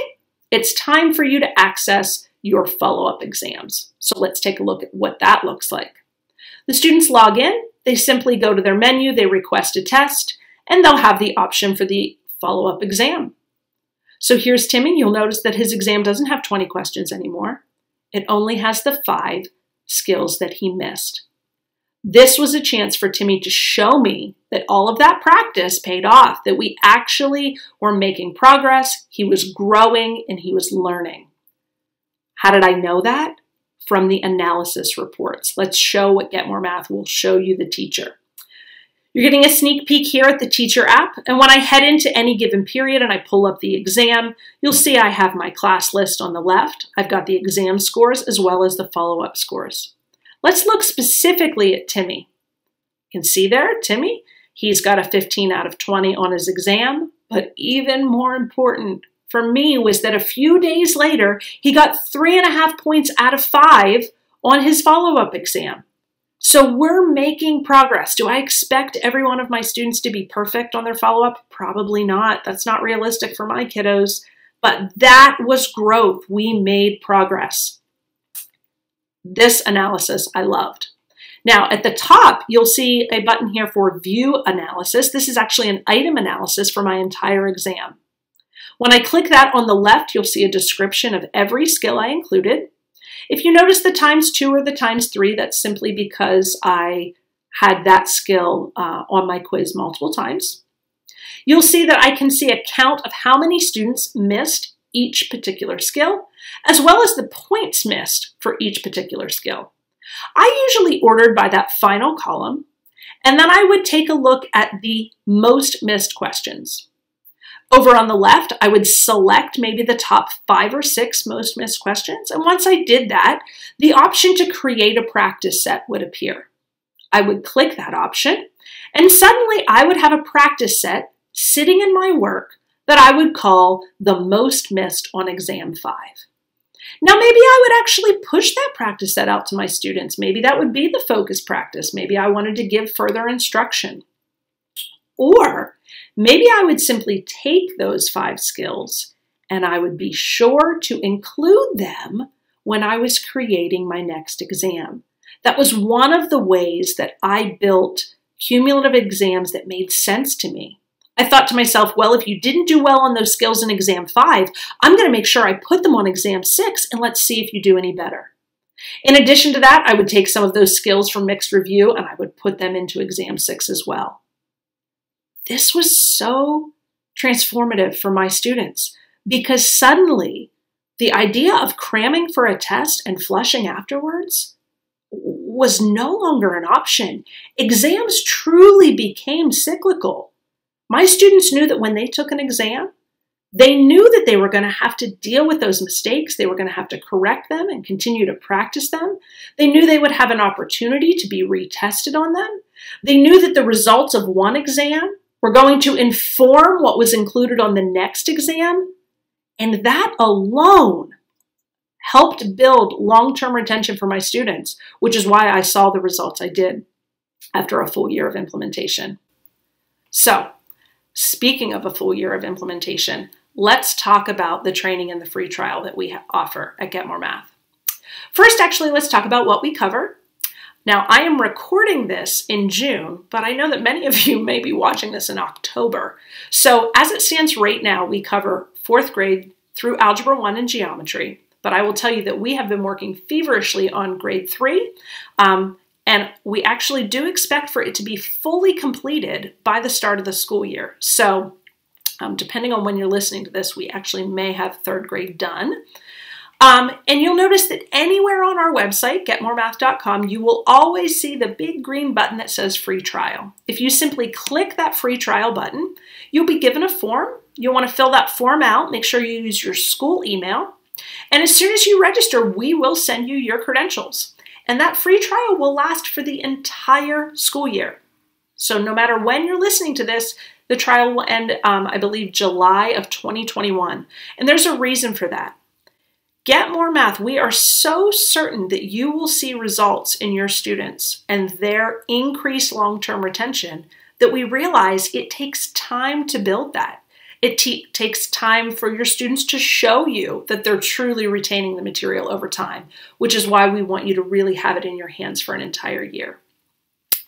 it's time for you to access your follow-up exams. So let's take a look at what that looks like. The students log in, they simply go to their menu, they request a test, and they'll have the option for the follow-up exam. So here's Timmy. You'll notice that his exam doesn't have 20 questions anymore. It only has the 5 skills that he missed. This was a chance for Timmy to show me that all of that practice paid off, that we actually were making progress, he was growing, and he was learning. How did I know that? From the analysis reports. Let's show what Get More Math will show you the teacher. You're getting a sneak peek here at the teacher app, and when I head into any given period and I pull up the exam, you'll see I have my class list on the left. I've got the exam scores as well as the follow-up scores. Let's look specifically at Timmy. You can see there, Timmy, he's got a 15 out of 20 on his exam, but even more important for me was that a few days later, he got 3.5 points out of 5 on his follow-up exam. So we're making progress. Do I expect every one of my students to be perfect on their follow-up? Probably not. That's not realistic for my kiddos. But that was growth. We made progress. This analysis I loved. Now at the top, you'll see a button here for View Analysis. This is actually an item analysis for my entire exam. When I click that on the left, you'll see a description of every skill I included. If you notice the ×2 or the ×3, that's simply because I had that skill on my quiz multiple times. You'll see that I can see a count of how many students missed each particular skill, as well as the points missed for each particular skill. I usually ordered by that final column, and then I would take a look at the most missed questions. Over on the left, I would select maybe the top 5 or 6 most missed questions. And once I did that, the option to create a practice set would appear. I would click that option, and suddenly I would have a practice set sitting in my work that I would call the most missed on exam 5. Now, maybe I would actually push that practice set out to my students. Maybe that would be the focus practice. Maybe I wanted to give further instruction. Or maybe I would simply take those 5 skills and I would be sure to include them when I was creating my next exam. That was one of the ways that I built cumulative exams that made sense to me. I thought to myself, well, if you didn't do well on those skills in exam 5, I'm going to make sure I put them on exam 6 and let's see if you do any better. In addition to that, I would take some of those skills from mixed review and I would put them into exam 6 as well. This was so transformative for my students because suddenly the idea of cramming for a test and flushing afterwards was no longer an option. Exams truly became cyclical. My students knew that when they took an exam, they knew that they were going to have to deal with those mistakes. They were going to have to correct them and continue to practice them. They knew they would have an opportunity to be retested on them. They knew that the results of one exam were going to inform what was included on the next exam. And that alone helped build long-term retention for my students, which is why I saw the results I did after a full year of implementation. So, speaking of a full year of implementation, let's talk about the training and the free trial that we offer at Get More Math. First, actually, let's talk about what we cover. Now, I am recording this in June, but I know that many of you may be watching this in October. So, as it stands right now, we cover 4th grade through Algebra 1 and Geometry. But I will tell you that we have been working feverishly on grade 3, and we actually do expect for it to be fully completed by the start of the school year. So depending on when you're listening to this, we actually may have 3rd grade done. And you'll notice that anywhere on our website, getmoremath.com, you will always see the big green button that says free trial. If you simply click that free trial button, you'll be given a form. You'll want to fill that form out. Make sure you use your school email. And as soon as you register, we will send you your credentials. And that free trial will last for the entire school year. So no matter when you're listening to this, the trial will end, I believe, July of 2021. And there's a reason for that. Get More Math, we are so certain that you will see results in your students and their increased long-term retention that we realize it takes time to build that. It takes time for your students to show you that they're truly retaining the material over time, which is why we want you to really have it in your hands for an entire year.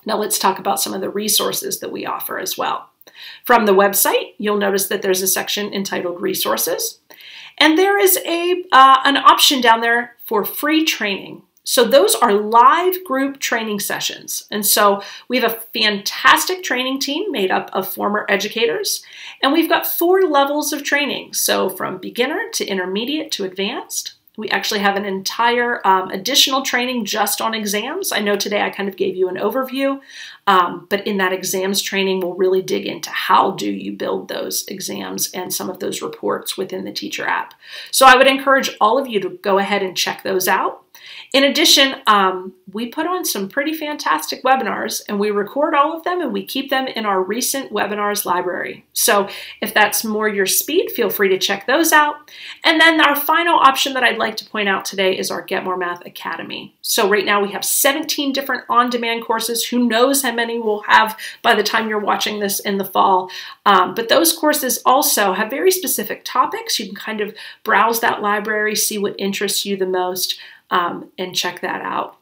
Now let's talk about some of the resources that we offer as well. From the website, you'll notice that there's a section entitled Resources, and there is an option down there for free training. So those are live group training sessions. And so we have a fantastic training team made up of former educators, and we've got 4 levels of training. So from beginner to intermediate to advanced. We actually have an entire additional training just on exams. I know today I kind of gave you an overview, but in that exams training, we'll really dig into how do you build those exams and some of those reports within the teacher app. So I would encourage all of you to go ahead and check those out. In addition, we put on some pretty fantastic webinars, and we record all of them and we keep them in our recent webinars library. So if that's more your speed, feel free to check those out. And then our final option that I'd like to point out today is our Get More Math Academy. So right now we have 17 different on-demand courses. Who knows how many we'll have by the time you're watching this in the fall. But those courses also have very specific topics. You can kind of browse that library, see what interests you the most, and check that out.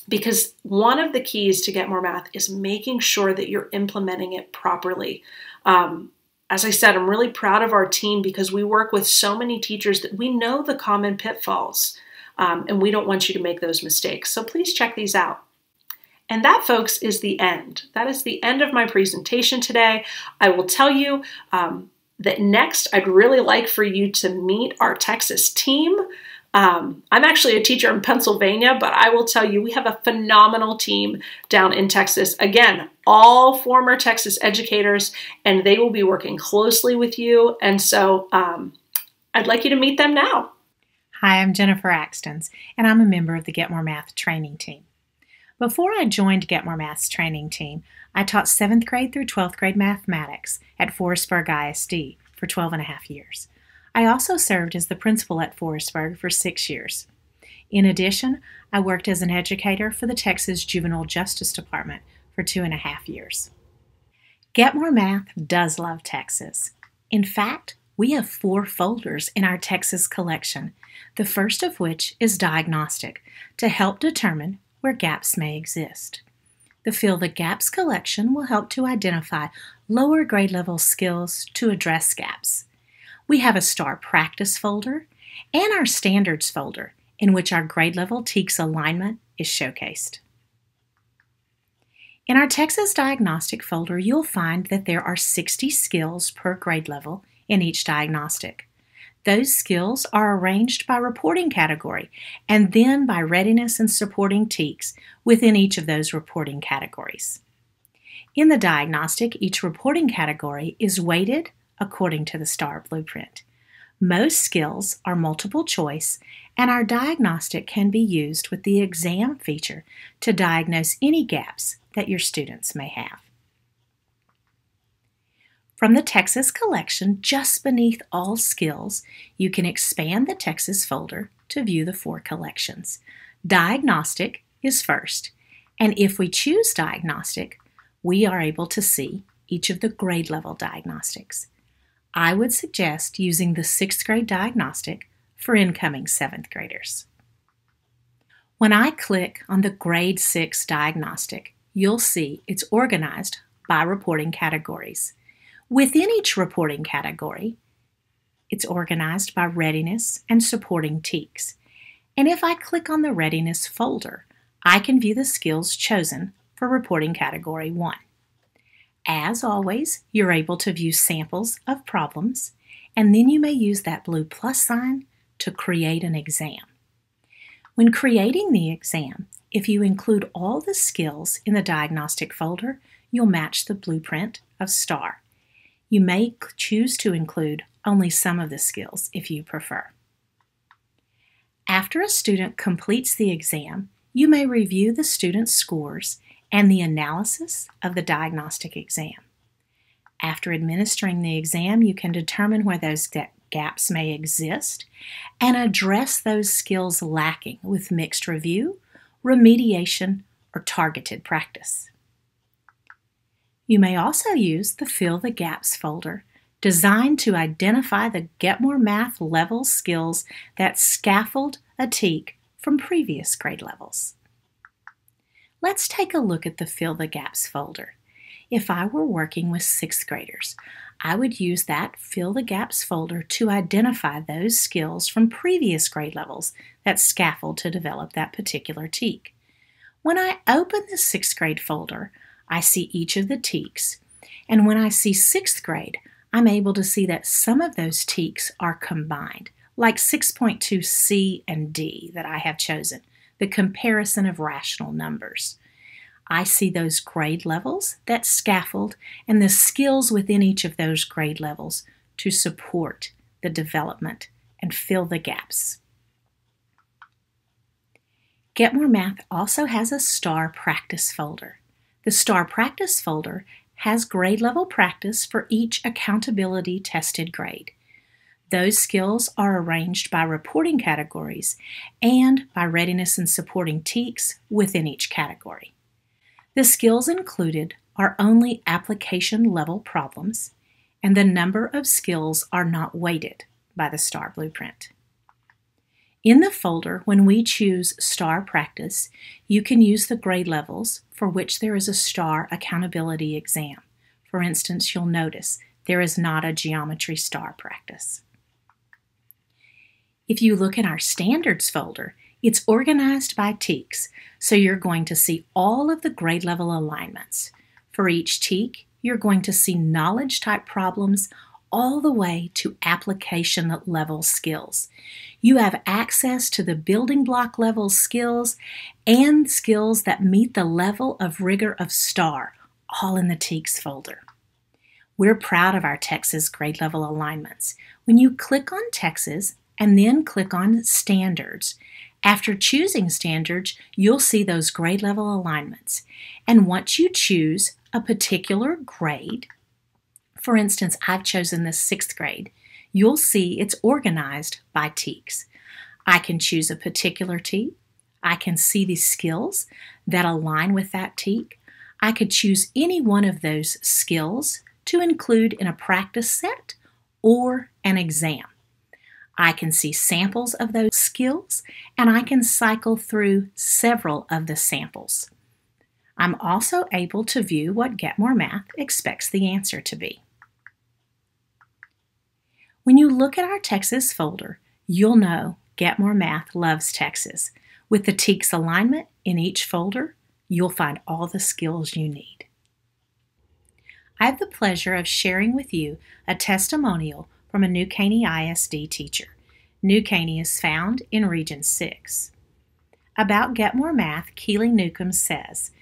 Because one of the keys to Get More Math is making sure that you're implementing it properly. As I said, I'm really proud of our team because we work with so many teachers that we know the common pitfalls, and we don't want you to make those mistakes. So please check these out. And that, folks, is the end. That is the end of my presentation today. I will tell you that next I'd really like for you to meet our Texas team. I'm actually a teacher in Pennsylvania, but I will tell you we have a phenomenal team down in Texas. Again, all former Texas educators, and they will be working closely with you. And so I'd like you to meet them now. Hi, I'm Jennifer Axtons, and I'm a member of the Get More Math training team. Before I joined Get More Math's training team, I taught 7th grade through 12th grade mathematics at Forestburg ISD for 12.5 years. I also served as the principal at Forestburg for 6 years. In addition, I worked as an educator for the Texas Juvenile Justice Department for 2.5 years. Get More Math does love Texas. In fact, we have 4 folders in our Texas collection, the first of which is Diagnostic, to help determine where gaps may exist. The Fill the Gaps collection will help to identify lower grade level skills to address gaps. We have a STAAR Practice folder and our Standards folder, in which our grade level TEKS alignment is showcased. In our Texas Diagnostic folder, you'll find that there are 60 skills per grade level in each diagnostic. Those skills are arranged by reporting category and then by readiness and supporting TEKS within each of those reporting categories. In the diagnostic, each reporting category is weighted according to the STAAR blueprint. Most skills are multiple choice, and our diagnostic can be used with the exam feature to diagnose any gaps that your students may have. From the Texas collection, just beneath all skills, you can expand the Texas folder to view the 4 collections. Diagnostic is first, and if we choose Diagnostic, we are able to see each of the grade level diagnostics. I would suggest using the 6th grade diagnostic for incoming 7th graders. When I click on the grade 6 diagnostic, you'll see it's organized by reporting categories. Within each reporting category, it's organized by readiness and supporting TEKS. And if I click on the readiness folder, I can view the skills chosen for reporting category 1. As always, you're able to view samples of problems, and then you may use that blue plus sign to create an exam. When creating the exam, if you include all the skills in the diagnostic folder, you'll match the blueprint of STAAR. You may choose to include only some of the skills if you prefer. After a student completes the exam, you may review the student's scores and the analysis of the diagnostic exam. After administering the exam, you can determine where those gaps may exist and address those skills lacking with mixed review, remediation, or targeted practice. You may also use the Fill the Gaps folder, designed to identify the Get More Math level skills that scaffold a TEK from previous grade levels. Let's take a look at the Fill the Gaps folder. If I were working with 6th graders, I would use that Fill the Gaps folder to identify those skills from previous grade levels that scaffold to develop that particular TEK. When I open the 6th grade folder, I see each of the TEKs, and when I see 6th grade, I'm able to see that some of those TEKs are combined, like 6.2 C and D that I have chosen, the comparison of rational numbers. I see those grade levels that scaffold and the skills within each of those grade levels to support the development and fill the gaps. Get More Math also has a STAAR Practice folder. The STAAR Practice folder has grade level practice for each accountability tested grade. Those skills are arranged by reporting categories and by readiness and supporting TEKS within each category. The skills included are only application level problems, and the number of skills are not weighted by the STAAR blueprint. In the folder, when we choose STAAR Practice, you can use the grade levels for which there is a STAAR accountability exam. For instance, you'll notice there is not a geometry STAAR practice. If you look in our Standards folder, it's organized by TEKS, so you're going to see all of the grade level alignments. For each TEK, you're going to see knowledge type problems all the way to application level skills. You have access to the building block level skills and skills that meet the level of rigor of STAAR, all in the TEKS folder. We're proud of our Texas grade level alignments. When you click on Texas and then click on Standards, after choosing Standards, you'll see those grade level alignments. And once you choose a particular grade, for instance, I've chosen the 6th grade, you'll see it's organized by TEKS. I can choose a particular TEK. I can see the skills that align with that TEK. I could choose any one of those skills to include in a practice set or an exam. I can see samples of those skills, and I can cycle through several of the samples. I'm also able to view what Get More Math expects the answer to be. When you look at our Texas folder, you'll know Get More Math loves Texas. With the TEKS alignment in each folder, you'll find all the skills you need. I have the pleasure of sharing with you a testimonial from a New Caney ISD teacher. New Caney is found in Region 6. About Get More Math, Keely Newcomb says,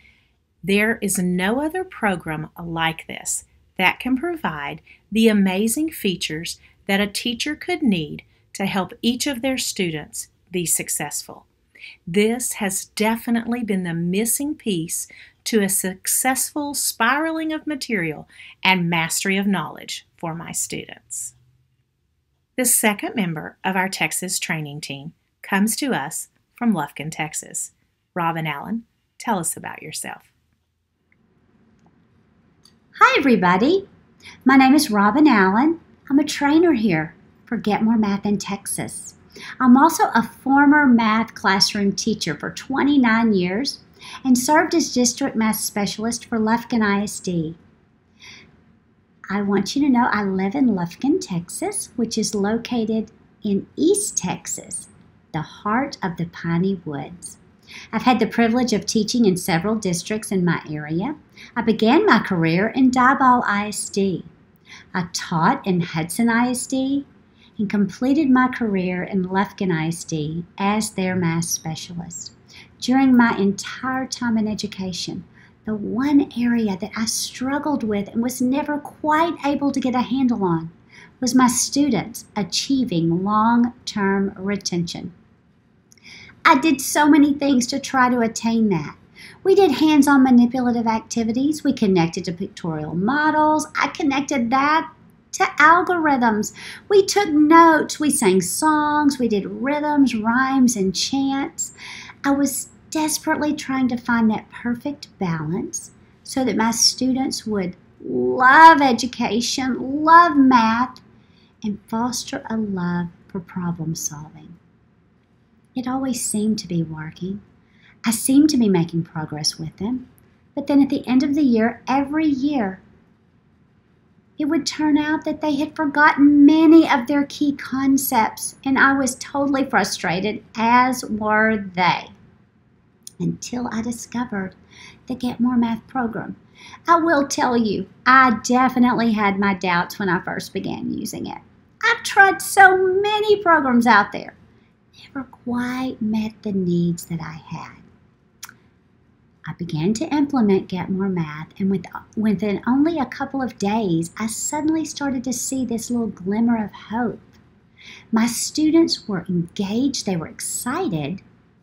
"There is no other program like this that can provide the amazing features that a teacher could need to help each of their students be successful. This has definitely been the missing piece to a successful spiraling of material and mastery of knowledge for my students." The second member of our Texas training team comes to us from Lufkin, Texas. Robin Allen, tell us about yourself. Hi, everybody. My name is Robin Allen. I'm a trainer here for Get More Math in Texas. I'm also a former math classroom teacher for 29 years and served as district math specialist for Lufkin ISD. I want you to know I live in Lufkin, Texas, which is located in East Texas, the heart of the piney woods. I've had the privilege of teaching in several districts in my area. I began my career in Diboll ISD. I taught in Hudson ISD and completed my career in Lufkin ISD as their math specialist. During my entire time in education, the one area that I struggled with and was never quite able to get a handle on was my students achieving long-term retention. I did so many things to try to attain that. We did hands-on manipulative activities. We connected to pictorial models. I connected that to algorithms. We took notes. We sang songs. We did rhythms, rhymes, and chants. I was desperately trying to find that perfect balance so that my students would love education, love math, and foster a love for problem solving. It always seemed to be working. I seemed to be making progress with them, but then at the end of the year, every year, it would turn out that they had forgotten many of their key concepts, and I was totally frustrated, as were they. Until I discovered the Get More Math program. I will tell you, I definitely had my doubts when I first began using it. I've tried so many programs out there. Never quite met the needs that I had. I began to implement Get More Math, and within only a couple of days, I suddenly started to see this little glimmer of hope. My students were engaged, they were excited.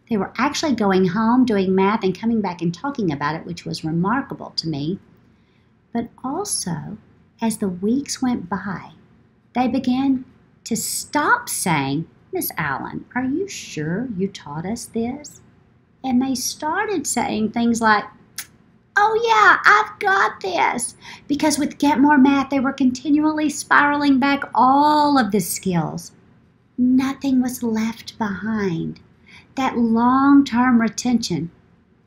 They were actually going home, doing math, and coming back and talking about it, which was remarkable to me. But also, as the weeks went by, they began to stop saying, "Miss Allen, are you sure you taught us this?" And they started saying things like, "Oh yeah, I've got this." Because with Get More Math, they were continually spiraling back all of the skills. Nothing was left behind. That long-term retention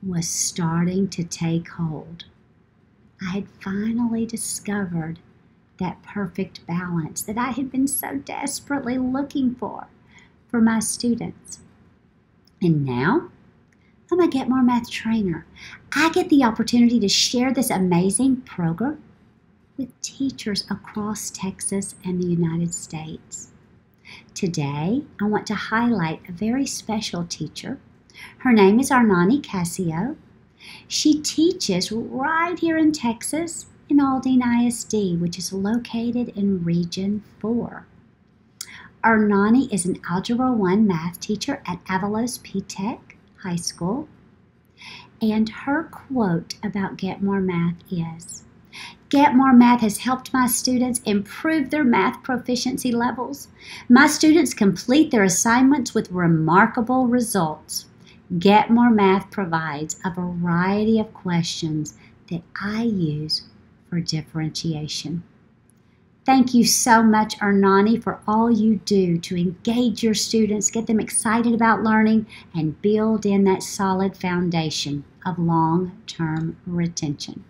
was starting to take hold. I had finally discovered that perfect balance that I had been so desperately looking for my students. And now, I'm a Get More Math trainer. I get the opportunity to share this amazing program with teachers across Texas and the United States. Today, I want to highlight a very special teacher. Her name is Arnani Cassio. She teaches right here in Texas in Aldine ISD, which is located in Region 4. Arnani is an Algebra 1 math teacher at Avalos P-Tech High School. And her quote about Get More Math is, "Get More Math has helped my students improve their math proficiency levels. My students complete their assignments with remarkable results. Get More Math provides a variety of questions that I use for differentiation." Thank you so much, Ernani, for all you do to engage your students, get them excited about learning, and build in that solid foundation of long-term retention.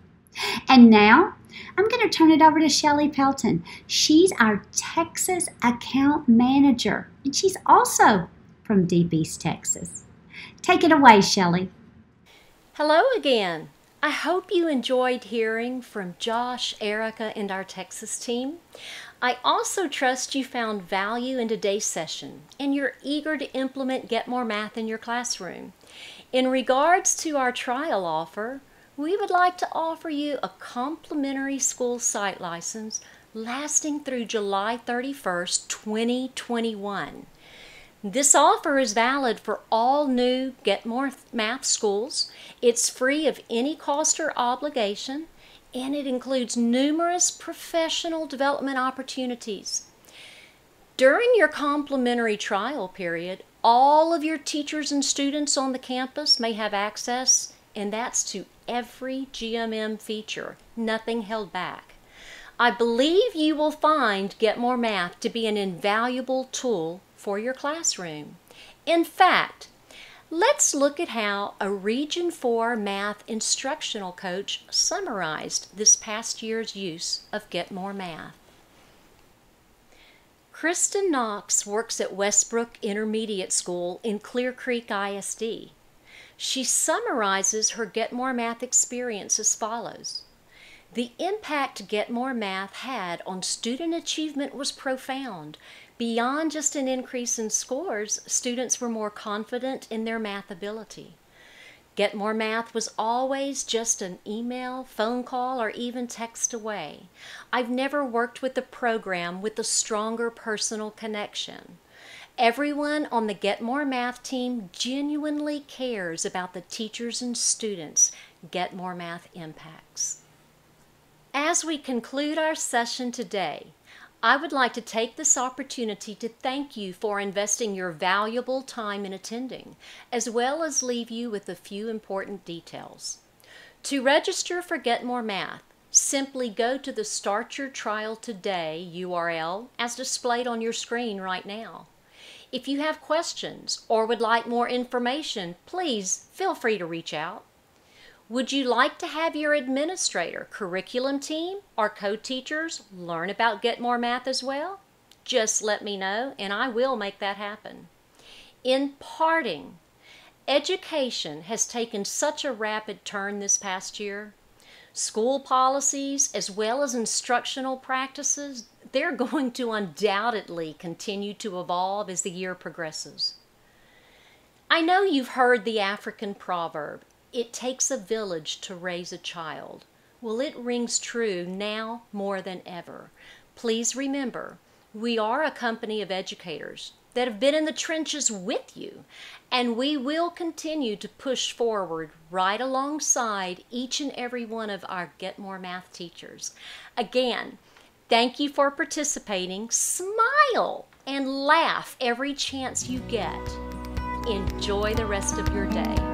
And now, I'm going to turn it over to Shelly Pelton. She's our Texas account manager, and she's also from Deep East Texas. Take it away, Shelly. Hello again. I hope you enjoyed hearing from Josh, Erica, and our Texas team. I also trust you found value in today's session and you're eager to implement Get More Math in your classroom. In regards to our trial offer, we would like to offer you a complimentary school site license lasting through July 31st, 2021. This offer is valid for all new Get More Math schools. It's free of any cost or obligation, and it includes numerous professional development opportunities. During your complimentary trial period, all of your teachers and students on the campus may have access, and that's to every GMM feature, nothing held back. I believe you will find Get More Math to be an invaluable tool for your classroom. In fact, let's look at how a Region 4 math instructional coach summarized this past year's use of Get More Math. Kristen Knox works at Westbrook Intermediate School in Clear Creek ISD. She summarizes her Get More Math experience as follows. The impact Get More Math had on student achievement was profound. Beyond just an increase in scores, students were more confident in their math ability. Get More Math was always just an email, phone call, or even text away. I've never worked with a program with a stronger personal connection. Everyone on the Get More Math team genuinely cares about the teachers and students Get More Math impacts. As we conclude our session today, I would like to take this opportunity to thank you for investing your valuable time in attending, as well as leave you with a few important details. To register for Get More Math, simply go to the Start Your Trial Today URL as displayed on your screen right now. If you have questions or would like more information, please feel free to reach out. Would you like to have your administrator, curriculum team, or co-teachers learn about Get More Math as well? Just let me know and I will make that happen. In parting, education has taken such a rapid turn this past year. School policies as well as instructional practices, they're going to undoubtedly continue to evolve as the year progresses. I know you've heard the African proverb, "It takes a village to raise a child." Well, it rings true now more than ever. Please remember, we are a company of educators that have been in the trenches with you, and we will continue to push forward right alongside each and every one of our Get More Math teachers. Again, thank you for participating. Smile and laugh every chance you get. Enjoy the rest of your day.